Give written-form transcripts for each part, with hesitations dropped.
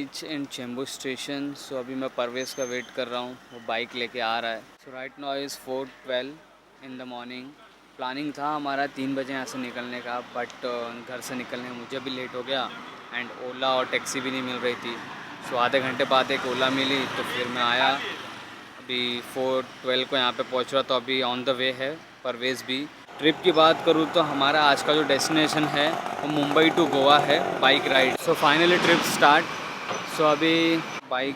Reach in Chembur station. So अभी मैं परवेज़ का वेट कर रहा हूँ, वो बाइक लेके आ रहा है। So right now is 4:12 in the morning. Planning था हमारा 3 बजे यहाँ से निकलने का, बट घर से निकलने में मुझे भी लेट हो गया एंड ओला और टैक्सी भी नहीं मिल रही थी। सो आधे घंटे बाद एक ओला मिली तो फिर मैं आया। अभी 4:12 को यहाँ पे पहुँच रहा, तो अभी ऑन द वे है परवेज़ भी। ट्रिप की बात करूँ तो हमारा आज का जो डेस्टिनेशन है वो मुंबई टू गोवा है, bike ride. So finally trip start. So अभी बाइक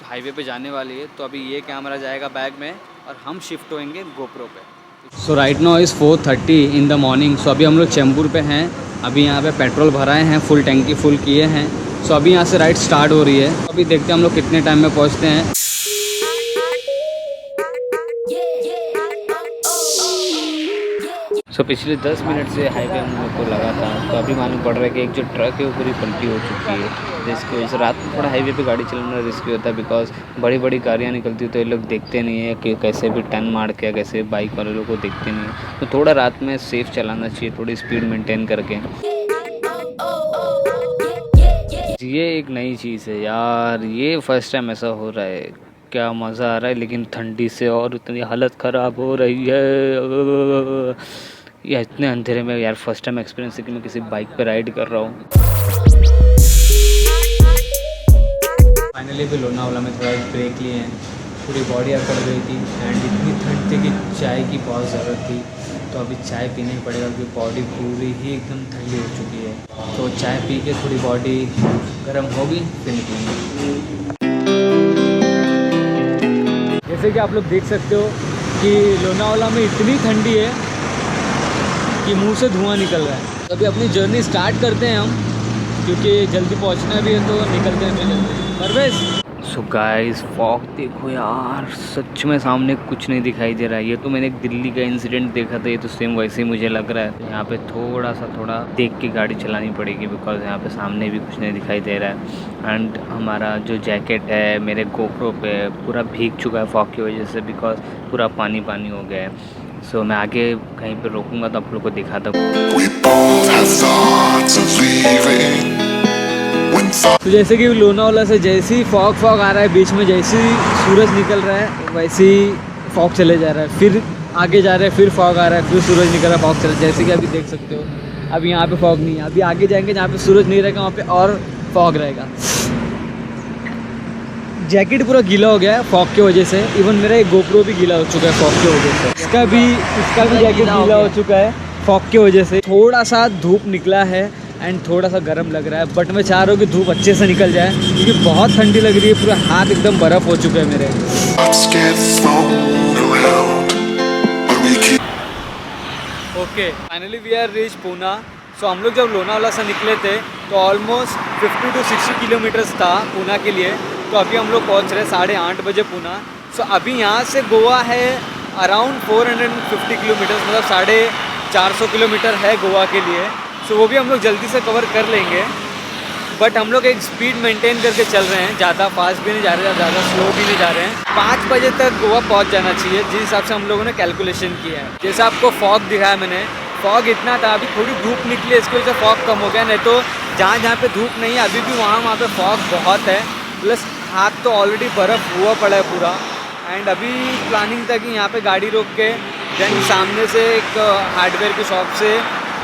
हाईवे पे जाने वाली है, तो अभी ये कैमरा जाएगा बैग में और हम शिफ्ट होएंगे गोप्रो पे। So right now is 4:30 in the morning. So अभी हम लोग चेंबूर पे हैं। अभी यहाँ पे पेट्रोल भराए हैं, फुल टैंकी फुल किए हैं। सो अभी यहाँ से राइड स्टार्ट हो रही है। अभी देखते हैं हम लोग कितने टाइम में पहुँचते हैं। सो पिछले 10 मिनट से हाईवे हम लोग को लगा था, तो अभी मालूम पड़ रहा है कि एक जो ट्रक है वो पूरी पलटी हो चुकी है, जिसकी वजह से रात में थोड़ा हाईवे पे गाड़ी चलाना रिस्की होता है। बिकॉज बड़ी बड़ी गाड़ियाँ निकलती है तो ये लोग देखते नहीं है कि कैसे भी टर्न मार के, कैसे बाइक वाले लोग को देखते नहीं है। तो थोड़ा रात में सेफ चलाना चाहिए, थोड़ी स्पीड मेंटेन करके। ये एक नई चीज़ है यार, ये फर्स्ट टाइम ऐसा हो रहा है। क्या मज़ा आ रहा है, लेकिन ठंडी से और इतनी हालत ख़राब हो रही है। या इतने अंधेरे में यार फर्स्ट टाइम एक्सपीरियंस है कि मैं किसी बाइक पे राइड कर रहा हूँ। फाइनली भी लोनावाला में थोड़ा ब्रेक लिए हैं। पूरी बॉडी अकड़ गई थी एंड इतनी ठंड थी कि चाय की बहुत ज़रूरत थी। तो अभी चाय पीना ही पड़ेगा क्योंकि बॉडी पूरी ही एकदम ठंडी हो चुकी है। तो चाय पी के थोड़ी बॉडी गर्म होगी फिर निकलेंगे। जैसे कि आप लोग देख सकते हो कि लोनावाला में इतनी ठंडी है कि मुंह से धुआं निकल रहा है। तो अभी अपनी जर्नी स्टार्ट करते हैं हम, क्योंकि जल्दी पहुंचना भी है, तो निकलते हैं फिर जल्दी। परवेज़। सो गाइस, फॉग देखो यार, सच में सामने कुछ नहीं दिखाई दे रहा है। ये तो मैंने एक दिल्ली का इंसिडेंट देखा था, ये तो सेम वैसे ही मुझे लग रहा है। यहाँ पे थोड़ा देख के गाड़ी चलानी पड़ेगी, बिकॉज यहाँ पे सामने भी कुछ नहीं दिखाई दे रहा है। एंड हमारा जो जैकेट है मेरे गोप्रो पे पूरा भीग चुका है फॉग की वजह से, बिकॉज पूरा पानी पानी हो गया है। सो मैं आगे कहीं पे रोकूंगा तो आप लोग को दिखाता हूँ। तो जैसे कि लोनावाला से जैसे ही फॉग आ रहा है, बीच में जैसे ही सूरज निकल रहा है वैसे ही फॉग चले जा रहा है, फिर आगे जा रहा है, फिर फॉग आ रहा है, फिर सूरज निकल रहा है, फॉग चला। जैसे कि अभी देख सकते हो, अभी यहाँ पे फॉग नहीं है। अभी आगे जाएंगे जहाँ पे सूरज नहीं रहेगा वहाँ पे और फॉग रहेगा। जैकेट पूरा गीला हो गया है फॉग की वजह से। इवन मेरा एक गोप्रो भी गीला हो चुका है फॉग की वजह से। इसका भी जैकेट गीला हो चुका है फॉग की वजह से। थोड़ा सा धूप निकला है एंड थोड़ा सा गर्म लग रहा है, बट मैं चाह रहा हूँ कि धूप अच्छे से निकल जाए क्योंकि बहुत ठंडी लग रही है। पूरा हाथ एकदम बर्फ़ हो चुका है मेरे। Okay, finally we are reach Poona. So हम लोग जब लोनावाला से निकले थे तो ऑलमोस्ट 50 to 60 किलोमीटर्स था पूना के लिए। तो अभी हम लोग पहुँच रहे 8:30 बजे पूना। सो अभी यहाँ से गोवा है अराउंड 450 किलोमीटर्स, मतलब 450 किलोमीटर है गोवा के लिए। सो वो भी हम लोग जल्दी से कवर कर लेंगे, बट हम लोग एक स्पीड मेंटेन करके चल रहे हैं। ज़्यादा फास्ट भी नहीं जा रहे, ज़्यादा स्लो भी नहीं जा रहे हैं। 5 बजे तक गोवा पहुंच जाना चाहिए, जिस हिसाब से हम लोगों ने कैलकुलेशन किया है। जैसे आपको फॉग दिखाया मैंने, फॉग इतना था, अभी थोड़ी धूप निकली है, इसकी वजह से फॉग कम हो गया। नहीं तो जहाँ पे धूप नहीं है अभी भी वहाँ पे फॉग बहुत है। प्लस हाथ तो ऑलरेडी बर्फ़ हुआ पड़ा है पूरा। एंड अभी प्लानिंग था कि यहाँ पे गाड़ी रोक के देन सामने से एक हार्डवेयर की शॉप से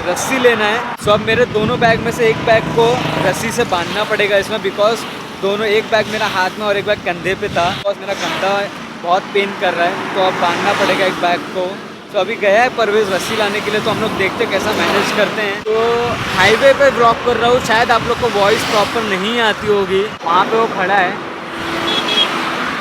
रस्सी लेना है। सो अब मेरे दोनों बैग में से एक बैग को रस्सी से बांधना पड़ेगा इसमें, बिकॉज दोनों, एक बैग मेरा हाथ में और एक बैग कंधे पे था। बिकॉज मेरा कंधा बहुत पेन कर रहा है, तो अब बांधना पड़ेगा एक बैग को। तो अभी गया है परवेज़ रस्सी लाने के लिए, तो हम लोग देखते कैसा मैनेज करते हैं। तो हाईवे पे ड्रॉप कर रहा हूँ, शायद आप लोग को वॉइस प्रॉपर नहीं आती होगी। वहाँ पे वो खड़ा है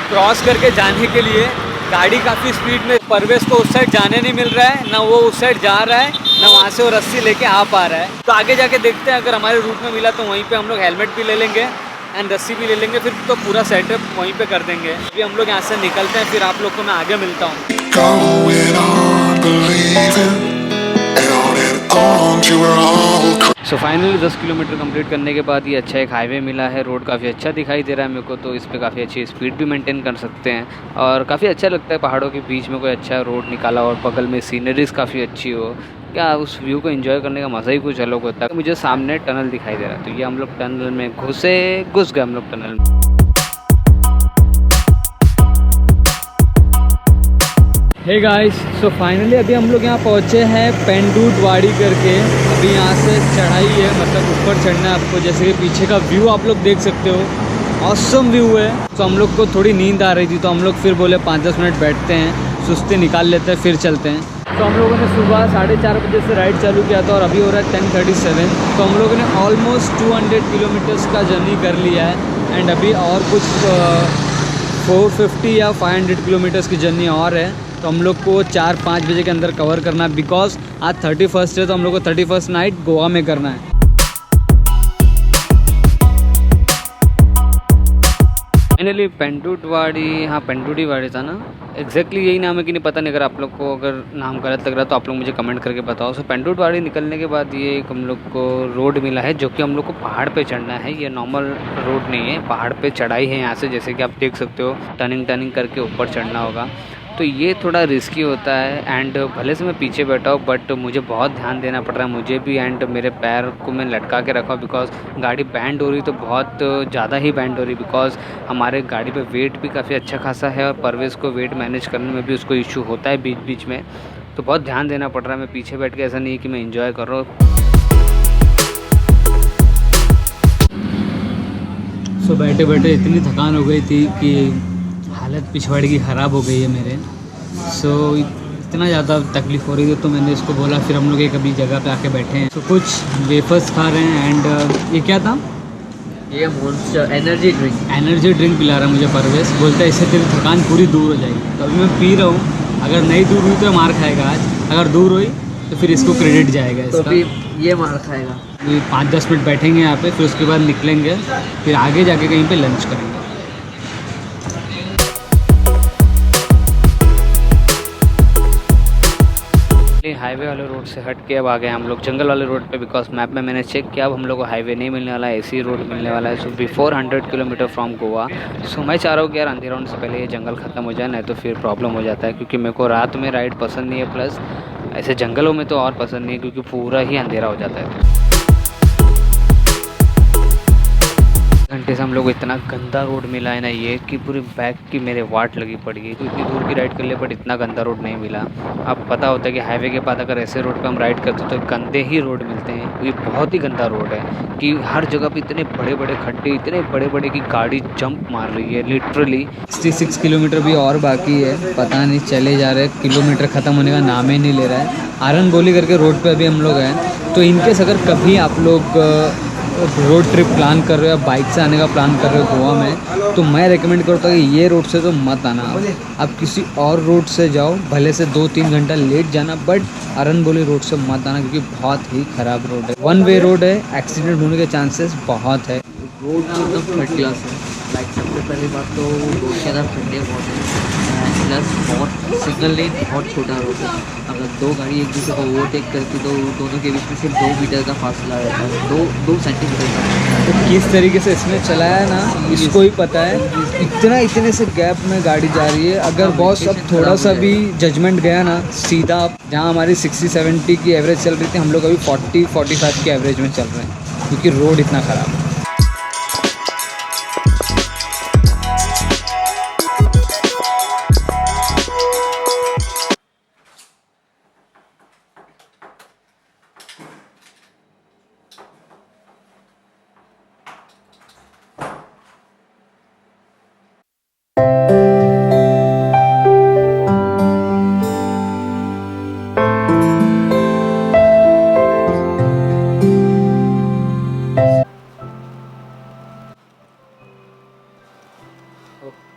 क्रॉस करके जाने के लिए, गाड़ी काफ़ी स्पीड में। परवेज़ को उस साइड जाने नहीं मिल रहा है, ना वो उस साइड जा रहा है, ना वहाँ से वो रस्सी लेके आ पा रहा है। तो आगे जाके देखते हैं, अगर हमारे रूट में मिला तो वहीं पे हम लोग हेलमेट भी ले लेंगे एंड रस्सी भी ले लेंगे, फिर तो पूरा सेटअप वहीं पे कर देंगे। अभी हम लोग यहाँ से निकलते हैं, फिर आप लोग को मैं आगे मिलता हूँ। सो फाइनली 10 किलोमीटर कंप्लीट करने के बाद ये अच्छा एक हाईवे मिला है। रोड काफ़ी अच्छा दिखाई दे रहा है मेरे को, तो इस पे काफ़ी अच्छी स्पीड भी मेंटेन कर सकते हैं और काफ़ी अच्छा लगता है पहाड़ों के बीच में कोई अच्छा रोड निकाला और बगल में सीनरीज काफ़ी अच्छी हो। क्या उस व्यू को एंजॉय करने का मज़ा ही कुछ अलग होता है। मुझे सामने टनल दिखाई दे रहा है, तो ये हम लोग टनल में घुस गए हम लोग टनल में। हे गाइस, सो फाइनली अभी हम लोग यहाँ पहुँचे हैं पेंडूट वाड़ी करके। अभी यहाँ से चढ़ाई है, मतलब ऊपर चढ़ना है आपको। जैसे कि पीछे का व्यू आप लोग देख सकते हो, ऑसम व्यू है। तो हम लोग को थोड़ी नींद आ रही थी, तो हम लोग फिर बोले 5-10 मिनट बैठते हैं, सुस्ती निकाल लेते हैं, फिर चलते हैं। तो हम लोगों ने सुबह 4:30 बजे से राइड चालू किया था और अभी हो रहा है 10:37। तो हम लोगों ने ऑलमोस्ट 200 किलोमीटर्स का जर्नी कर लिया है एंड अभी और कुछ 450 या 500 किलोमीटर्स की जर्नी और है। तो हम लोग को 4-5 बजे के अंदर कवर करना है, बिकॉज आज 31st है, तो हम लोग को 31st नाइट गोवा में करना है। फाइनली पेंडुटवाड़ी, हाँ पेंडुटीवाड़ी था ना, एग्जैक्टली यही नाम है कि नहीं पता नहीं। अगर आप लोग को अगर नाम गलत लग रहा है तो आप लोग मुझे कमेंट करके बताओ। सो पेंडुटवाड़ी निकलने के बाद ये एक हम लोग को रोड मिला है, जो कि हम लोग को पहाड़ पे चढ़ना है। ये नॉर्मल रोड नहीं है, पहाड़ पे चढ़ाई है यहाँ से, जैसे कि आप देख सकते हो। टर्निंग करके ऊपर चढ़ना होगा, तो ये थोड़ा रिस्की होता है। एंड भले से मैं पीछे बैठा हूँ, बट मुझे बहुत ध्यान देना पड़ रहा है मुझे भी। एंड मेरे पैर को मैं लटका के रखा हूँ, बिकॉज गाड़ी बैंड हो रही, तो बहुत ज़्यादा ही बैंड हो रही, बिकॉज हमारे गाड़ी पे वेट भी काफ़ी अच्छा खासा है और परवेज़ को वेट मैनेज करने में भी उसको इशू होता है बीच बीच में। तो बहुत ध्यान देना पड़ रहा है। मैं पीछे बैठ के ऐसा नहीं है कि मैं इंजॉय कर रहा हूँ। सो बैठे बैठे इतनी थकान हो गई थी कि हालत पिछवाड़े की ख़राब हो गई है मेरे। सो इतना ज़्यादा तकलीफ़ हो रही थी, तो मैंने इसको बोला। फिर हम लोग एक अभी जगह पे आके बैठे हैं, तो कुछ वेफर्स खा रहे हैं। एंड ये क्या था? ये मॉन्स्टर एनर्जी ड्रिंक पिला रहा है मुझे परवेश। बोलता है इससे तेरी थकान पूरी दूर हो जाएगी। तो अभी मैं पी रहा हूँ। अगर नहीं दूर हुई तो मार खाएगा आज, अगर दूर हुई तो फिर इसको क्रेडिट जाएगा इसका। तो अभी ये मार खाएगा। 5-10 मिनट बैठेंगे यहाँ पे, फिर उसके बाद निकलेंगे, फिर आगे जाके कहीं पे लंच करेंगे। हाईवे वाले रोड से हट के अब आ गए हम लोग जंगल वाले रोड पे, बिकॉज मैप में मैंने चेक किया, अब हम लोग को हाईवे नहीं मिलने वाला है, ऐसी रोड मिलने वाला है। So before 100 kilometre from Goa. So मैं चाह रहा हूँ कि यार अंधेरा होने से पहले ये जंगल ख़त्म हो जाए, नहीं तो फिर प्रॉब्लम हो जाता है। क्योंकि मेरे को रात में राइड पसंद नहीं है, प्लस ऐसे जंगलों में तो और पसंद नहीं है, क्योंकि पूरा ही अंधेरा हो जाता है। घंटे से हम लोग को इतना गंदा रोड मिला है ना, ये कि पूरी बैक की मेरे वाट लगी पड़ी है। तो इतनी दूर की राइड कर लिए, बट इतना गंदा रोड नहीं मिला। अब पता होता है कि हाईवे के बाद अगर ऐसे रोड पे हम राइड करते तो गंदे ही रोड मिलते हैं। ये बहुत ही गंदा रोड है कि हर जगह पे इतने बड़े बड़े खड्डे, इतने बड़े बड़े कि गाड़ी जंप मार रही है लिटरली। 66 किलोमीटर भी और बाकी है, पता नहीं चले जा रहे, किलोमीटर ख़त्म होने का नाम ही नहीं ले रहा है। आरन बोली करके रोड पर अभी हम लोग हैं। तो इनकेस अगर कभी आप लोग रोड ट्रिप प्लान कर रहे हो या बाइक से आने का प्लान कर रहे हो गोवा में, तो मैं रेकमेंड करता हूँ कि ये रोड से तो मत आना। आप किसी और रोड से जाओ, भले से 2-3 घंटा लेट जाना, बट अरनबोली रोड से मत आना, क्योंकि बहुत ही ख़राब रोड है। 1 वे रोड है, एक्सीडेंट होने के चांसेस बहुत है। रोड एकदम थर्ड क्लास है। लाइक सबसे पहली बात तो रोड के अंदर खड्डे बहुत हैं, प्लस बहुत सिंगल लेन बहुत छोटा रोड है। अगर दो गाड़ी एक दूसरे को ओवरटेक करती तो दोनों के बीच में सिर्फ 2 मीटर का फासला रहता है, 2 सेंटीमीटर का। तो किस तरीके से इसने चलाया है ना, इसको ही पता है। इतने से गैप में गाड़ी जा रही है। अगर बॉस अब थोड़ा सा भी जजमेंट गया ना, सीधा जहाँ हमारी 60-70 की एवरेज चल रही थी, हम लोग अभी 40-45 की एवरेज में चल रहे हैं, क्योंकि रोड इतना ख़राब है।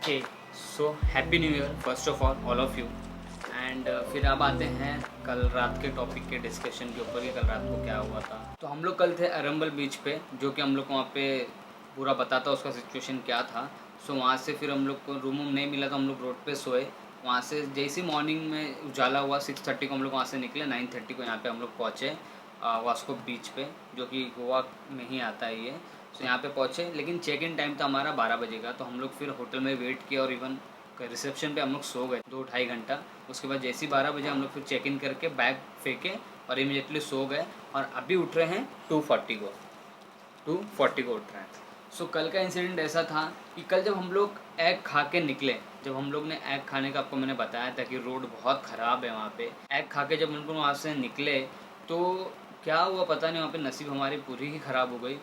Okay, so happy new year first of all of you. And फिर अब आते हैं कल रात के टॉपिक के डिस्कशन के ऊपर कि कल रात को क्या हुआ था। तो हम लोग कल थे अरंबल बीच पे, जो कि हम लोग को वहाँ पे पूरा पता था उसका सिचुएशन क्या था। सो वहाँ से फिर हम लोग को रूम नहीं मिला, तो हम लोग रोड पे सोए। वहाँ से जैसी मॉर्निंग में उजाला हुआ 6:30 को हम लोग वहाँ से निकले, 9:30 को यहाँ पे हम लोग पहुँचे। वास्को बीच पे, जो कि गोवा में ही आता है ये। सो यहाँ पे पहुँचे, लेकिन चेक इन टाइम था हमारा 12 बजे का। तो हम लोग फिर होटल में वेट किया और इवन रिसेप्शन पे हम लोग सो गए 2-2.5 घंटा। उसके बाद जैसे ही 12 बजे हम लोग फिर चेक इन करके बैग फेंके और इमीडिएटली सो गए। और अभी उठ रहे हैं 2:40 को उठ रहे हैं। सो कल का इंसिडेंट ऐसा था कि कल जब हम लोग एग खा के निकले, जब हम लोग ने एग खाने का, आपको मैंने बताया था कि रोड बहुत ख़राब है वहाँ पे। एग खा के जब हम लोग वहाँ से निकले तो क्या हुआ पता नहीं, वहाँ पे नसीब हमारी पूरी ही ख़राब हो गई।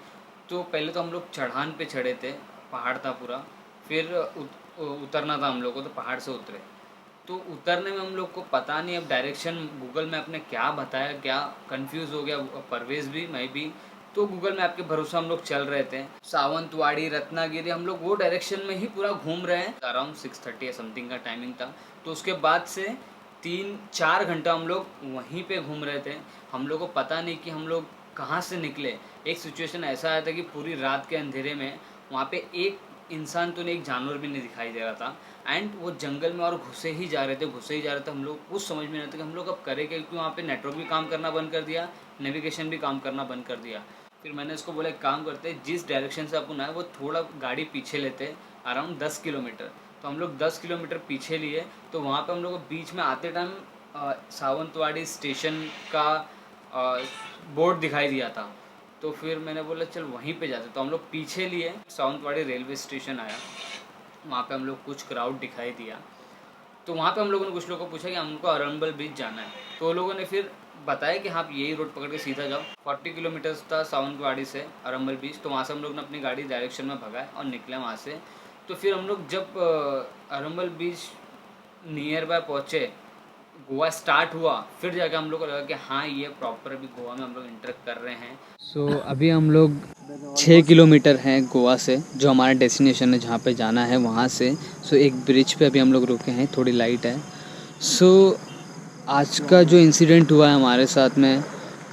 तो पहले तो हम लोग चढ़ान पे चढ़े थे, पहाड़ था पूरा, फिर उतरना था हम लोग को, तो पहाड़ से उतरे। तो उतरने में हम लोग को पता नहीं अब डायरेक्शन गूगल मैप ने क्या बताया, क्या कंफ्यूज हो गया परवेज़ भी, मैं भी। तो गूगल मैप के भरोसे हम लोग चल रहे थे, सावंतवाड़ी, रत्नागिरी, हम लोग वो डायरेक्शन में ही पूरा घूम रहे हैं। अराउंड 6:30 या समथिंग का टाइमिंग था। तो उसके बाद से 3-4 घंटा हम लोग वहीं पे घूम रहे थे। हम लोग को पता नहीं कि हम लोग कहाँ से निकले। एक सिचुएशन ऐसा आया था कि पूरी रात के अंधेरे में वहाँ पे एक इंसान तो नहीं, एक जानवर भी नहीं दिखाई दे रहा था। एंड वो जंगल में और घुसे ही जा रहे थे। हम लोग कुछ समझ में नहीं आता कि हम लोग अब करें क्या, क्योंकि वहाँ पे नेटवर्क भी काम करना बंद कर दिया, नेविगेशन भी काम करना बंद कर दिया। फिर मैंने इसको बोला एक काम करते, जिस डायरेक्शन से अपन आए वो थोड़ा गाड़ी पीछे लेते, अराउंड 10 किलोमीटर। तो हम लोग 10 किलोमीटर पीछे लिए। तो वहाँ पे हम लोग को बीच में आते टाइम सावंतवाड़ी स्टेशन का बोर्ड दिखाई दिया था। तो फिर मैंने बोला चल वहीं पे जाते। तो हम लोग पीछे लिए, सावंतवाड़ी रेलवे स्टेशन आया, वहाँ पे हम लोग कुछ क्राउड दिखाई दिया। तो वहाँ पे हम लोगों ने कुछ लोगों को पूछा कि हमको अरंबल बीच जाना है। तो लोगों ने फिर बताया कि आप यही रोड पकड़ के सीधा जाओ। 40 किलोमीटर्स था सावंतवाड़ी से अरंबल बीच। तो वहाँ से हम लोग ने अपनी गाड़ी डायरेक्शन में भगाए और निकले वहाँ से। तो फिर हम लोग जब अरंबल बीच नियर बाय पहुँचे, गोवा स्टार्ट हुआ, फिर जाके हम लोग को लगा कि हाँ ये प्रॉपर अभी गोवा में हम लोग इंटर कर रहे हैं। सो अभी हम लोग 6 किलोमीटर हैं गोवा से, जो हमारा डेस्टिनेशन है जहाँ पे जाना है वहाँ से। सो एक ब्रिज पे अभी हम लोग रुके हैं, थोड़ी लाइट है। सो आज का जो इंसिडेंट हुआ है हमारे साथ में,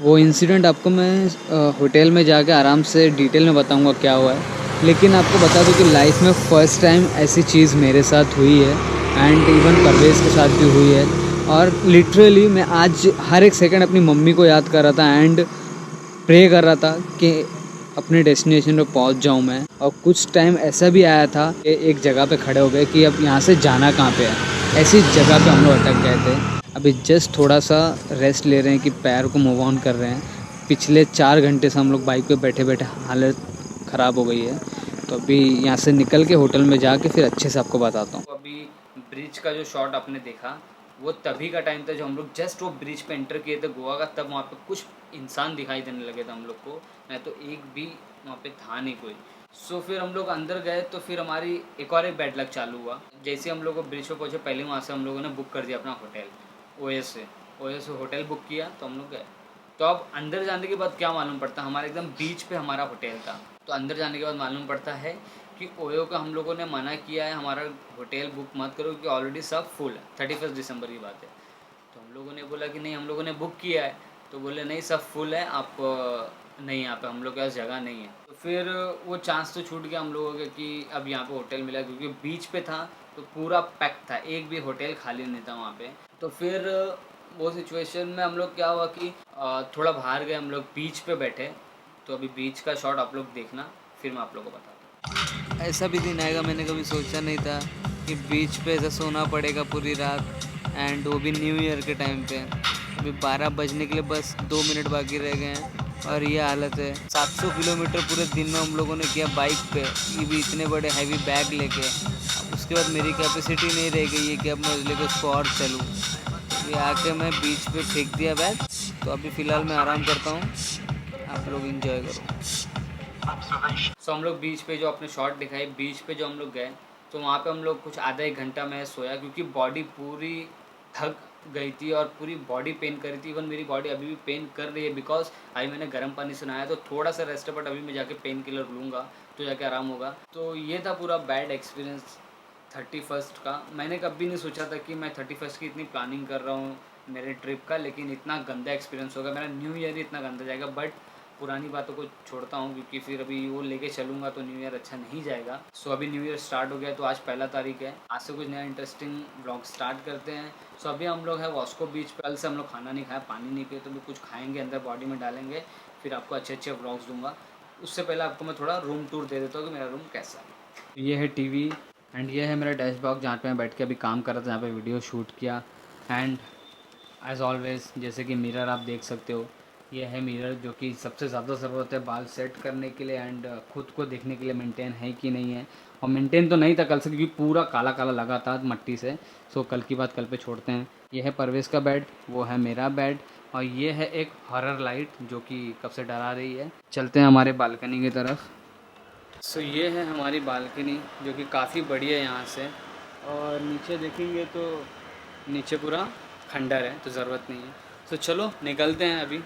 वो इंसिडेंट आपको मैं होटल में जाके आराम से डिटेल में बताऊंगा क्या हुआ है। लेकिन आपको बता दूं कि लाइफ में फ़र्स्ट टाइम ऐसी चीज़ मेरे साथ हुई है, एंड इवन परवेज़ के साथ भी हुई है। और लिटरली मैं आज हर एक सेकंड अपनी मम्मी को याद कर रहा था एंड प्रे कर रहा था कि अपने डेस्टिनेशन पे पहुंच जाऊं मैं। और कुछ टाइम ऐसा भी आया था कि एक जगह पे खड़े हो गए कि अब यहाँ से जाना कहाँ पे है। ऐसी जगह पे हम लोग अटक गए थे। अभी जस्ट थोड़ा सा रेस्ट ले रहे हैं कि पैर को मूव ऑन कर रहे हैं। पिछले 4 घंटे से हम लोग बाइक पे बैठे बैठे हालत ख़राब हो गई है। तो अभी यहाँ से निकल के होटल में जाके फिर अच्छे से आपको बताता हूँ। अभी ब्रिज का जो शॉट आपने देखा वो तभी का टाइम था जब हम लोग जस्ट वो ब्रिज पे एंटर किए थे गोवा का। तब वहाँ पे कुछ इंसान दिखाई देने लगे थे हम लोग को, नहीं तो एक भी वहाँ पे था नहीं कोई। सो फिर हम लोग अंदर गए तो फिर हमारी एक और एक बैड लक चालू हुआ। जैसे हम लोग ब्रिज पे पहुँचे, पहले वहाँ से हम लोगों ने बुक कर दिया अपना होटल ओएस से होटल बुक किया। तो हम लोग गए। तो अब अंदर जाने के बाद क्या मालूम पड़ता, हमारे एकदम बीच पे हमारा होटल था। तो अंदर जाने के बाद मालूम पड़ता है कि ओयो का हम लोगों ने मना किया है, हमारा होटल बुक मत करो क्योंकि ऑलरेडी सब फुल है। 31 दिसंबर की बात है। तो हम लोगों ने बोला कि नहीं, हम लोगों ने बुक किया है। तो बोले नहीं सब फुल है, आप नहीं, यहाँ पे हम लोग के पास जगह नहीं है। तो फिर वो चांस तो छूट गया हम लोगों के कि अब यहाँ पे होटल मिला, क्योंकि बीच पे था तो पूरा पैक था, एक भी होटल खाली नहीं था वहाँ पे। तो फिर वो सिचुएशन में हम लोग क्या हुआ कि थोड़ा बाहर गए, हम लोग बीच पे बैठे। तो अभी बीच का शॉट आप लोग देखना, फिर मैं आप लोगों को बताता हूँ। ऐसा भी दिन आएगा, मैंने कभी सोचा नहीं था कि बीच पे ऐसा सोना पड़ेगा पूरी रात, एंड वो भी न्यू ईयर के टाइम पे। अभी 12 बजने के लिए बस 2 मिनट बाकी रह गए हैं और ये हालत है। 700 किलोमीटर पूरे दिन में हम लोगों ने किया बाइक पे, ये भी इतने बड़े हैवी बैग लेके। अब उसके बाद मेरी कैपेसिटी नहीं रह गई है कि अब मैं लेकर उसको और चलूँ। ये आके मैं बीच पे फेंक दिया बैग। तो अभी फ़िलहाल मैं आराम करता हूँ, आप लोग एंजॉय करो। सो हम लोग बीच पे जो अपने शॉट दिखाई, बीच पे जो हम लोग गए, तो वहाँ पे हम लोग कुछ आधा एक घंटा मैं सोया, क्योंकि बॉडी पूरी थक गई थी और पूरी बॉडी पेन कर रही थी। इवन मेरी बॉडी अभी भी पेन कर रही है, बिकॉज अभी मैंने गर्म पानी से नहाया। तो थोड़ा सा रेस्ट है, बट अभी मैं जाके पेन किलर लूँगा तो जाके आराम होगा। तो ये था पूरा बैड एक्सपीरियंस 31st का। मैंने कभी नहीं सोचा था कि मैं 31st की इतनी प्लानिंग कर रहा हूँ मेरे ट्रिप का, लेकिन इतना गंदा एक्सपीरियंस होगा। मेरा न्यू ईयर ही इतना गंदा जाएगा। बट पुरानी बातों को छोड़ता हूँ, क्योंकि फिर अभी वो लेके चलूँगा तो न्यू ईयर अच्छा नहीं जाएगा। सो अभी न्यू ईयर स्टार्ट हो गया, तो आज 1 तारीख है। आज से कुछ नया इंटरेस्टिंग ब्लॉग स्टार्ट करते हैं। सो अभी हम लोग हैं वास्को बीच पे। कल से हम लोग खाना नहीं खाया, पानी नहीं पिए, तो भी कुछ खाएंगे, अंदर बॉडी में डालेंगे, फिर आपको अच्छे अच्छे व्लॉग्स दूंगा। उससे पहले आपको मैं थोड़ा रूम टूर दे देता हूँ कि मेरा रूम कैसा है। ये है टीवी एंड ये है मेरा डैशबॉक्स, जहाँ पे मैं बैठ के अभी काम कर रहा था, जहाँ पे वीडियो शूट किया। एंड एज़ ऑलवेज़ जैसे कि मिरर आप देख सकते हो, ये है मिरर जो कि सबसे ज़्यादा ज़रूरत है बाल सेट करने के लिए एंड खुद को देखने के लिए मेंटेन है कि नहीं है। और मेंटेन तो नहीं था कल से, क्योंकि पूरा काला काला लगा था मट्टी से। सो कल की बात कल पे छोड़ते हैं। ये है परवेज़ का बेड, वो है मेरा बेड, और ये है एक हॉरर लाइट जो कि कब से डरा रही है। चलते हैं हमारे बालकनी की तरफ। सो ये है हमारी बालकनी जो कि काफ़ी बड़ी है यहाँ से, और नीचे देखेंगे तो नीचे पूरा खंडर है, तो ज़रूरत नहीं है। तो चलो निकलते हैं अभी।